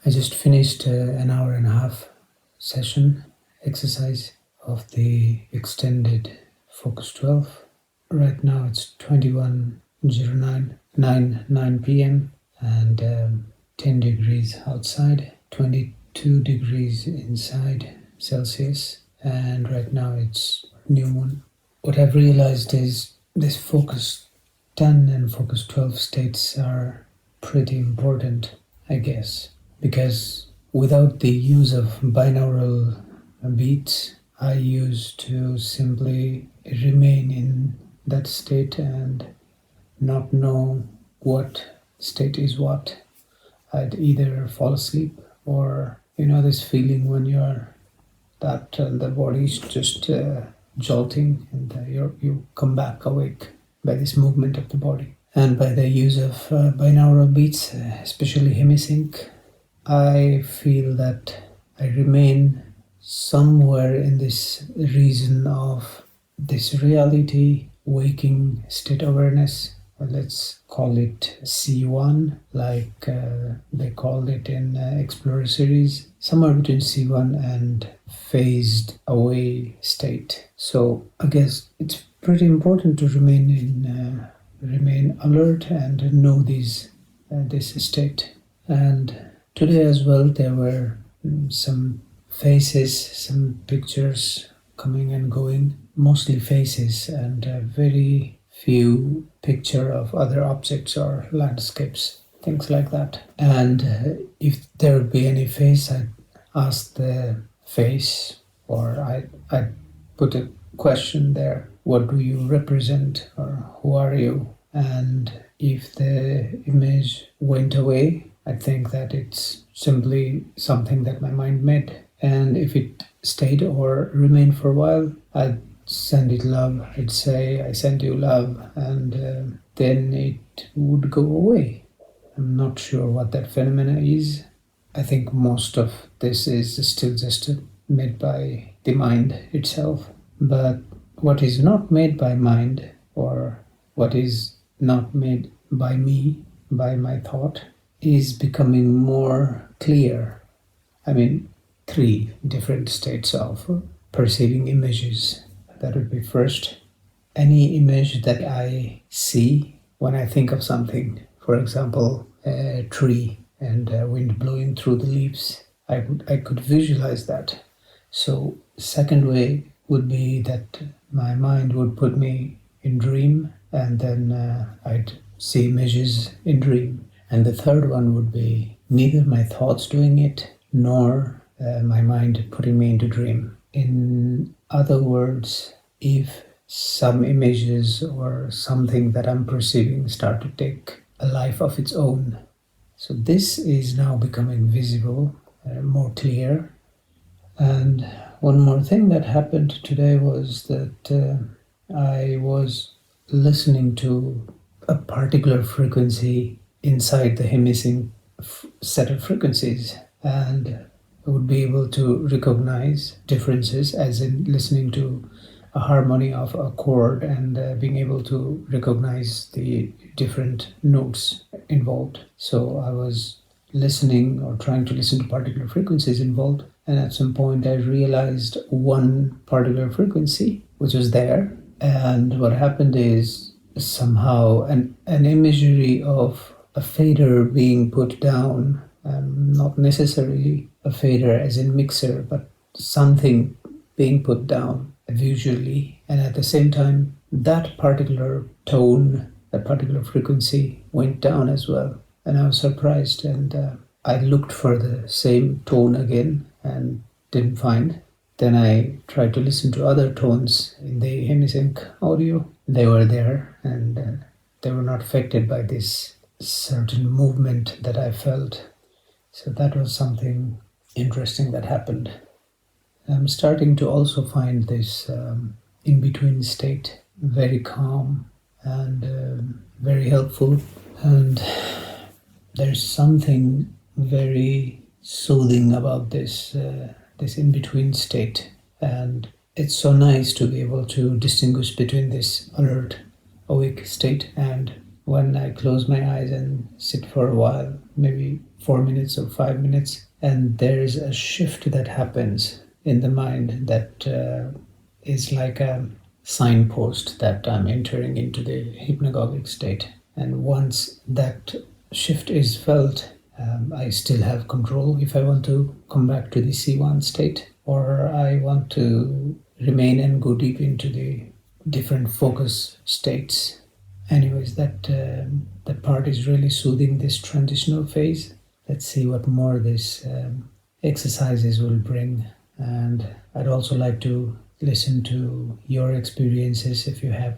I just finished an hour and a half session exercise of the extended Focus 12. Right now it's 21:09 p.m. and 10 degrees outside, 22 degrees inside Celsius, and right now it's new moon. What I've realized is this Focus 10 and Focus 12 states are pretty important, I guess, because without the use of binaural beats, I used to simply remain in that state and not know what state is what. I'd either fall asleep or, this feeling when you're that the body's just jolting and you come back awake by this movement of the body. And by the use of binaural beats, especially Hemi-Sync, I feel that I remain somewhere in this region of this reality, waking state awareness. Let's call it C1, like they called it in Explorer series, somewhere between C1 and phased away state. So I guess it's pretty important to remain alert and know this state. And today as well, there were some faces, some pictures coming and going, mostly faces, and very few picture of other objects or landscapes, things like that. And if there would be any face, I'd ask the face, or I'd put a question there. What do you represent, or who are you? And if the image went away, I think that it's simply something that my mind made. And if it stayed or remained for a while, I'd send it love. I'd say, I send you love, and then it would go away. I'm not sure what that phenomena is. I think most of this is still just made by the mind itself. But what is not made by mind, or what is not made by me, by my thought, is becoming more clear. I mean, 3 different states of perceiving images. That would be first, any image that I see when I think of something. For example, a tree and wind blowing through the leaves. I could visualize that. So second way would be that my mind would put me in dream, and then I'd see images in dream. And the third one would be neither my thoughts doing it nor my mind putting me into dream. In other words, if some images or something that I'm perceiving start to take a life of its own. So this is now becoming visible, more clear. And one more thing that happened today was that I was listening to a particular frequency inside the Hemi-Sync set of frequencies, and I would be able to recognize differences, as in listening to a harmony of a chord and being able to recognize the different notes involved. So I was listening or trying to listen to particular frequencies involved, and at some point I realized one particular frequency which was there, and what happened is somehow an imagery of a fader being put down, not necessarily a fader as in mixer, but something being put down visually, and at the same time that particular tone, that particular frequency went down as well. And I was surprised, and I looked for the same tone again and didn't find. Then I tried to listen to other tones in the Hemi-Sync audio. They were there, and they were not affected by this certain movement that I felt. So that was something interesting that happened. I'm starting to also find this in-between state very calm and very helpful. And there's something very soothing about this in-between state. And it's so nice to be able to distinguish between this alert, awake state and when I close my eyes and sit for a while, maybe 4 minutes or 5 minutes, and there's a shift that happens in the mind that is like a signpost that I'm entering into the hypnagogic state. And once that shift is felt, I still have control if I want to come back to the C1 state, or I want to remain and go deep into the different focus states. Anyways, that part is really soothing, this transitional phase. Let's see what more this exercises will bring. And I'd also like to listen to your experiences if you have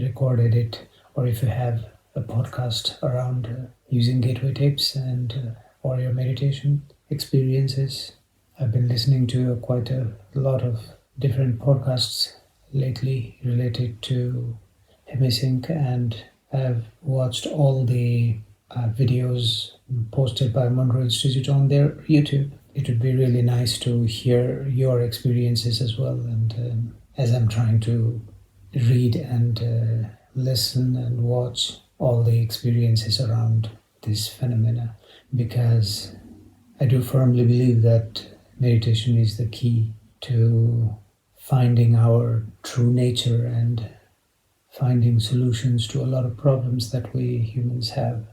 recorded it, or if you have a podcast around using gateway tapes and or your meditation experiences. I've been listening to quite a lot of different podcasts lately related to Hemi-Sync, and I've watched all the videos posted by Monroe Institute on their YouTube. It would be really nice to hear your experiences as well, and as I'm trying to read and listen and watch all the experiences around this phenomena, because I do firmly believe that meditation is the key to finding our true nature and finding solutions to a lot of problems that we humans have.